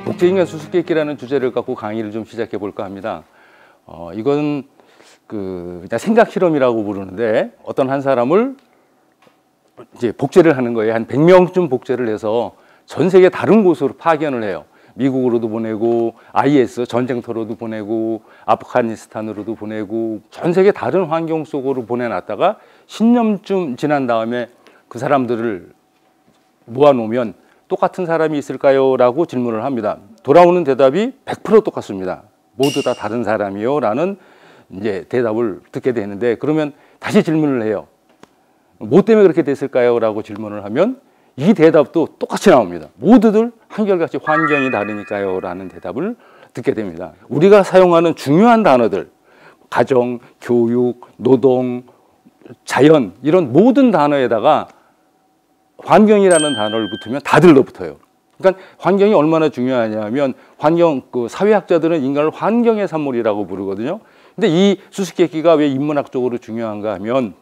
복제인간 수수께끼라는 주제를 갖고 강의를 좀 시작해 볼까 합니다. 이건 그냥 생각 실험이라고 부르는데, 어떤 한 사람을 이제 복제를 하는 거예요. 한 100명쯤 복제를 해서 전 세계 다른 곳으로 파견을 해요. 미국으로도 보내고, IS 전쟁터로도 보내고, 아프가니스탄으로도 보내고, 전 세계 다른 환경 속으로 보내놨다가 10년쯤 지난 다음에 그 사람들을 모아놓으면 똑같은 사람이 있을까요? 라고 질문을 합니다. 돌아오는 대답이 100% 똑같습니다. 모두 다 다른 사람이요? 라는 이제 대답을 듣게 되는데, 그러면 다시 질문을 해요. 뭐 때문에 그렇게 됐을까요? 라고 질문을 하면 이 대답도 똑같이 나옵니다. 모두들 한결같이 환경이 다르니까요? 라는 대답을 듣게 됩니다. 우리가 사용하는 중요한 단어들, 가정, 교육, 노동, 자연, 이런 모든 단어에다가 환경이라는 단어를 붙으면 다들 붙어요. 그러니까 환경이 얼마나 중요하냐면, 사회학자들은 인간을 환경의 산물이라고 부르거든요. 근데 이 수수께끼가 왜 인문학적으로 중요한가 하면,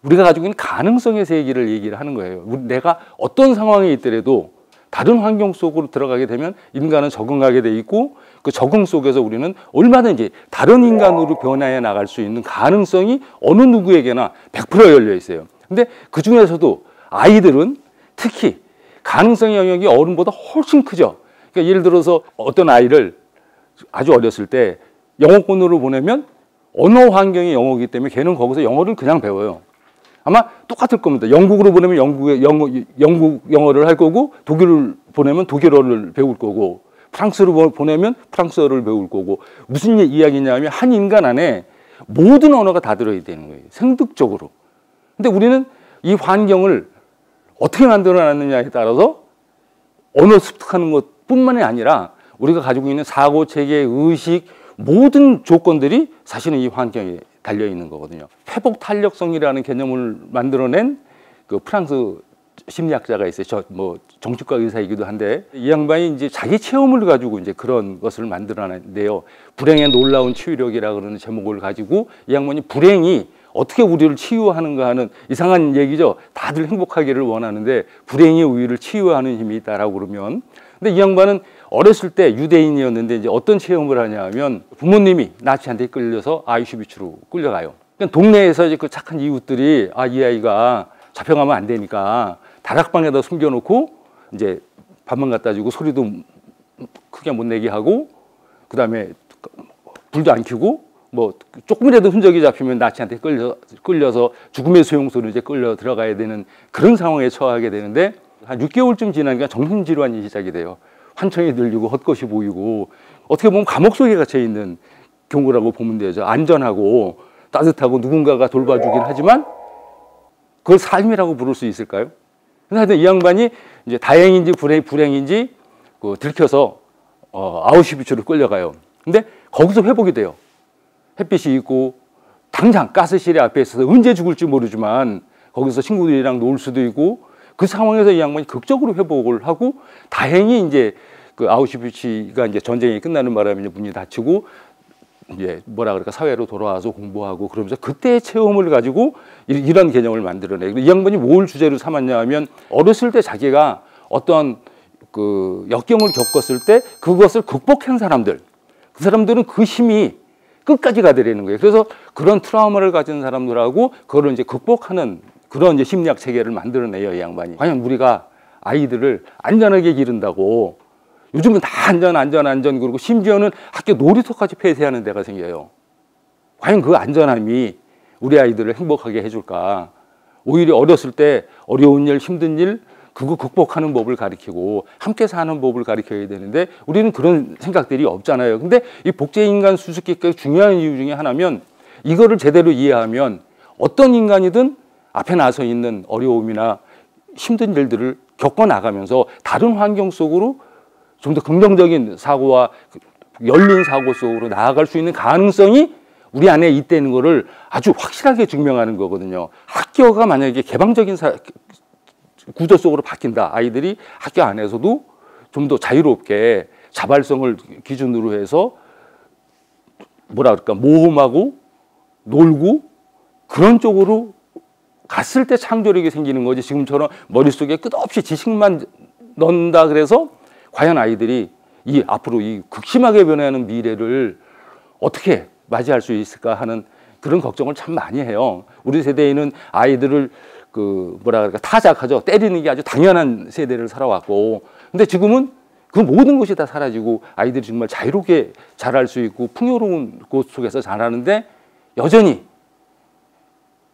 우리가 가지고 있는 가능성의 세계를 얘기를 하는 거예요. 내가 어떤 상황에 있더라도 다른 환경 속으로 들어가게 되면 인간은 적응하게 돼 있고, 그 적응 속에서 우리는 얼마든지 다른 인간으로 변화해 나갈 수 있는 가능성이 어느 누구에게나 100% 열려 있어요. 근데 그 중에서도 아이들은 특히 가능성의 영역이 어른보다 훨씬 크죠. 그러니까 예를 들어서 어떤 아이를 아주 어렸을 때 영어권으로 보내면 언어 환경이 영어이기 때문에 걔는 거기서 영어를 그냥 배워요. 아마 똑같을 겁니다. 영국으로 보내면 영국 영어를 할 거고, 독일을 보내면 독일어를 배울 거고, 프랑스로 보내면 프랑스어를 배울 거고. 무슨 이야기냐면, 한 인간 안에 모든 언어가 다 들어야 되는 거예요. 생득적으로. 근데 우리는 이 환경을 어떻게 만들어놨느냐에 따라서 언어 습득하는 것뿐만이 아니라 우리가 가지고 있는 사고체계, 의식, 모든 조건들이 사실은 이 환경에 달려 있는 거거든요. 회복 탄력성이라는 개념을 만들어낸 그 프랑스 심리학자가 있어요. 정신과 의사이기도 한데, 이 양반이 이제 자기 체험을 가지고 이제 그런 것을 만들어낸데요. 불행의 놀라운 치유력이라 그러는 제목을 가지고 이 양반이 불행이 어떻게 우리를 치유하는가 하는, 이상한 얘기죠. 다들 행복하기를 원하는데 불행이 우리를 치유하는 힘이 있다라고 그러면. 근데 이 양반은 어렸을 때 유대인이었는데 이제 어떤 체험을 하냐 하면, 부모님이 나치한테 끌려서 아우슈비츠로 끌려가요. 그러니까 동네에서 이제 그 착한 이웃들이 이 아이가 잡혀가면 안 되니까 다락방에다 숨겨놓고 이제 밥만 갖다 주고 소리도 크게 못 내게 하고, 그 다음에 불도 안 켜고, 조금이라도 흔적이 잡히면 나치한테 끌려서 죽음의 수용소로 이제 끌려 들어가야 되는 그런 상황에 처하게 되는데, 한 6개월쯤 지나니까 정신질환이 시작이 돼요. 환청이 들리고 헛것이 보이고, 어떻게 보면 감옥 속에 갇혀 있는 경우라고 보면 되죠. 안전하고 따뜻하고 누군가가 돌봐주긴 하지만 그걸 삶이라고 부를 수 있을까요? 근데 하여튼 이 양반이 이제 다행인지 불행인지 들켜서 아우슈비츠로 끌려가요. 근데 거기서 회복이 돼요. 햇빛이 있고, 당장 가스실에 앞에 있어서 언제 죽을지 모르지만 거기서 친구들이랑 놀 수도 있고, 그 상황에서 이 양반이 극적으로 회복을 하고, 다행히 이제 그 아우슈비츠가 이제 전쟁이 끝나는 바람에 이제 문이 닫히고, 이제 사회로 돌아와서 공부하고, 그러면서 그때의 체험을 가지고 이런 개념을 만들어내고, 이 양반이 뭘 주제로 삼았냐 하면, 어렸을 때 자기가 어떤 그 역경을 겪었을 때 그것을 극복한 사람들, 그 사람들은 그 힘이 끝까지 가더라는 거예요. 그래서 그런 트라우마를 가진 사람들하고 그걸 이제 극복하는 그런 이제 심리학 체계를 만들어내요, 이 양반이. 과연 우리가 아이들을 안전하게 기른다고, 요즘은 다 안전 그러고 심지어는 학교 놀이터까지 폐쇄하는 데가 생겨요. 과연 그 안전함이 우리 아이들을 행복하게 해줄까? 오히려 어렸을 때 어려운 일, 힘든 일, 그거 극복하는 법을 가르치고 함께 사는 법을 가르쳐야 되는데, 우리는 그런 생각들이 없잖아요. 근데 이 복제인간 수수께끼가 중요한 이유 중에 하나면, 이거를 제대로 이해하면 어떤 인간이든 앞에 나서 있는 어려움이나 힘든 일들을 겪어나가면서 다른 환경 속으로 좀 더 긍정적인 사고와 열린 사고 속으로 나아갈 수 있는 가능성이 우리 안에 있다는 거를 아주 확실하게 증명하는 거거든요. 학교가 만약에 개방적인 구조 속으로 바뀐다. 아이들이 학교 안에서도 좀 더 자유롭게 자발성을 기준으로 해서 뭐라 그럴까, 모험하고 놀고 그런 쪽으로 갔을 때 창조력이 생기는 거지, 지금처럼 머릿속에 끝없이 지식만 넣는다 그래서 과연 아이들이 이 앞으로 이 극심하게 변하는 미래를 어떻게 맞이할 수 있을까 하는 그런 걱정을 참 많이 해요. 우리 세대에는 아이들을 그 뭐라 그럴까, 타작하죠. 때리는 게 아주 당연한 세대를 살아왔고, 근데 지금은 그 모든 것이 다 사라지고 아이들이 정말 자유롭게 자랄 수 있고 풍요로운 곳 속에서 자라는데 여전히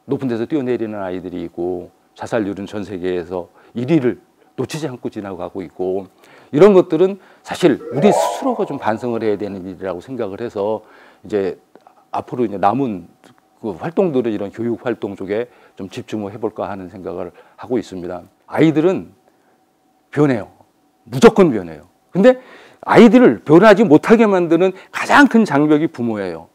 높은 데서 뛰어내리는 아이들이 있고 자살률은 전 세계에서 1위를 놓치지 않고 지나가고 있고, 이런 것들은 사실 우리 스스로가 좀 반성을 해야 되는 일이라고 생각을 해서 이제 앞으로 이제 남은 그 활동들을 이런 교육 활동 쪽에 좀 집중을 해볼까 하는 생각을 하고 있습니다. 아이들은 변해요. 무조건 변해요. 근데 아이들을 변하지 못하게 만드는 가장 큰 장벽이 부모예요.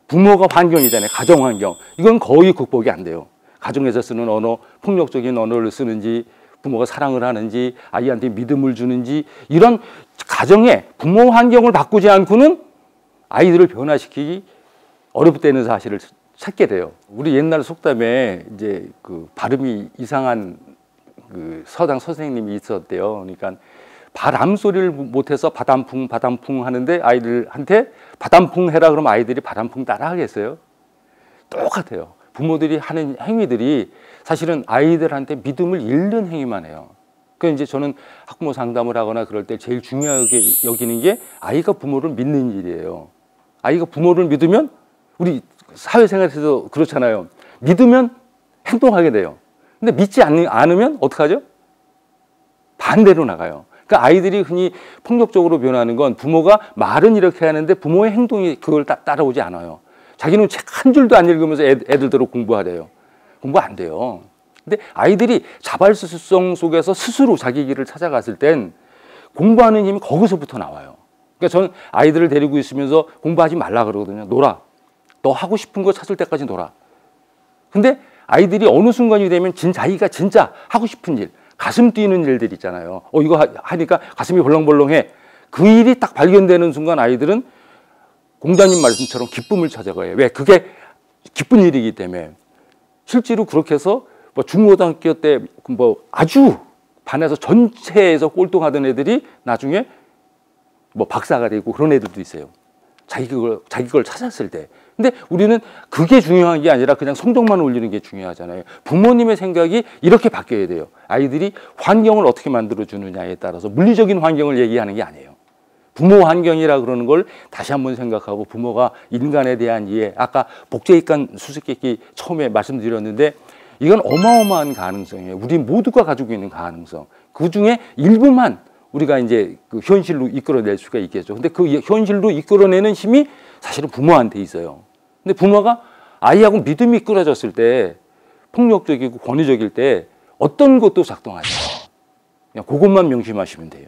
부모가 환경이잖아요. 가정 환경. 이건 거의 극복이 안 돼요. 가정에서 쓰는 언어, 폭력적인 언어를 쓰는지, 부모가 사랑을 하는지, 아이한테 믿음을 주는지, 이런 가정의 부모 환경을 바꾸지 않고는 아이들을 변화시키기 어렵다는 사실을 찾게 돼요. 우리 옛날 속담에 이제 그 발음이 이상한 그 서당 선생님이 있었대요. 그러니까 바람 소리를 못해서 바람풍 바람풍 하는데 아이들한테 바람풍 해라 그러면 아이들이 바람풍 따라 하겠어요? 똑같아요. 부모들이 하는 행위들이 사실은 아이들한테 믿음을 잃는 행위만 해요. 그러니까 이제 저는 학부모 상담을 하거나 그럴 때 제일 중요하게 여기는 게 아이가 부모를 믿는 일이에요. 아이가 부모를 믿으면, 우리 사회생활에서 그렇잖아요. 믿으면 행동하게 돼요. 근데 믿지 않으면 어떡하죠? 반대로 나가요. 그러니까 아이들이 흔히 폭력적으로 변하는 건 부모가 말은 이렇게 하는데 부모의 행동이 그걸 따라오지 않아요. 자기는 책 한 줄도 안 읽으면서 애들대로 공부하래요. 공부 안 돼요. 근데 아이들이 자발성 속에서 스스로 자기 길을 찾아갔을 땐 공부하는 힘이 거기서부터 나와요. 그러니까 저는 아이들을 데리고 있으면서 공부하지 말라 그러거든요. 놀아. 너 하고 싶은 거 찾을 때까지 놀아. 근데 아이들이 어느 순간이 되면 자기가 진짜 하고 싶은 일, 가슴 뛰는 일들 있잖아요. 이거 하니까 가슴이 벌렁벌렁해. 그 일이 딱 발견되는 순간 아이들은 공자님 말씀처럼 기쁨을 찾아가요. 왜? 그게 기쁜 일이기 때문에. 실제로 그렇게 해서 뭐 중고등학교 때 뭐 아주 반에서 전체에서 꼴등하던 애들이 나중에 뭐 박사가 되고 그런 애들도 있어요. 자기 걸 찾았을 때. 근데 우리는 그게 중요한 게 아니라 그냥 성적만 올리는 게 중요하잖아요. 부모님의 생각이 이렇게 바뀌어야 돼요. 아이들이 환경을 어떻게 만들어주느냐에 따라서 물리적인 환경을 얘기하는 게 아니에요. 부모 환경이라 그러는 걸 다시 한번 생각하고, 부모가 인간에 대한 이해, 아까 복제입간 수수께끼 처음에 말씀드렸는데 이건 어마어마한 가능성이에요. 우리 모두가 가지고 있는 가능성. 그 중에 일부만 우리가 이제 그 현실로 이끌어낼 수가 있겠죠. 근데 그 현실로 이끌어내는 힘이 사실은 부모한테 있어요. 근데 부모가 아이하고 믿음이 끊어졌을 때, 폭력적이고 권위적일 때 어떤 것도 작동하지 않아요. 그냥 그것만 명심하시면 돼요.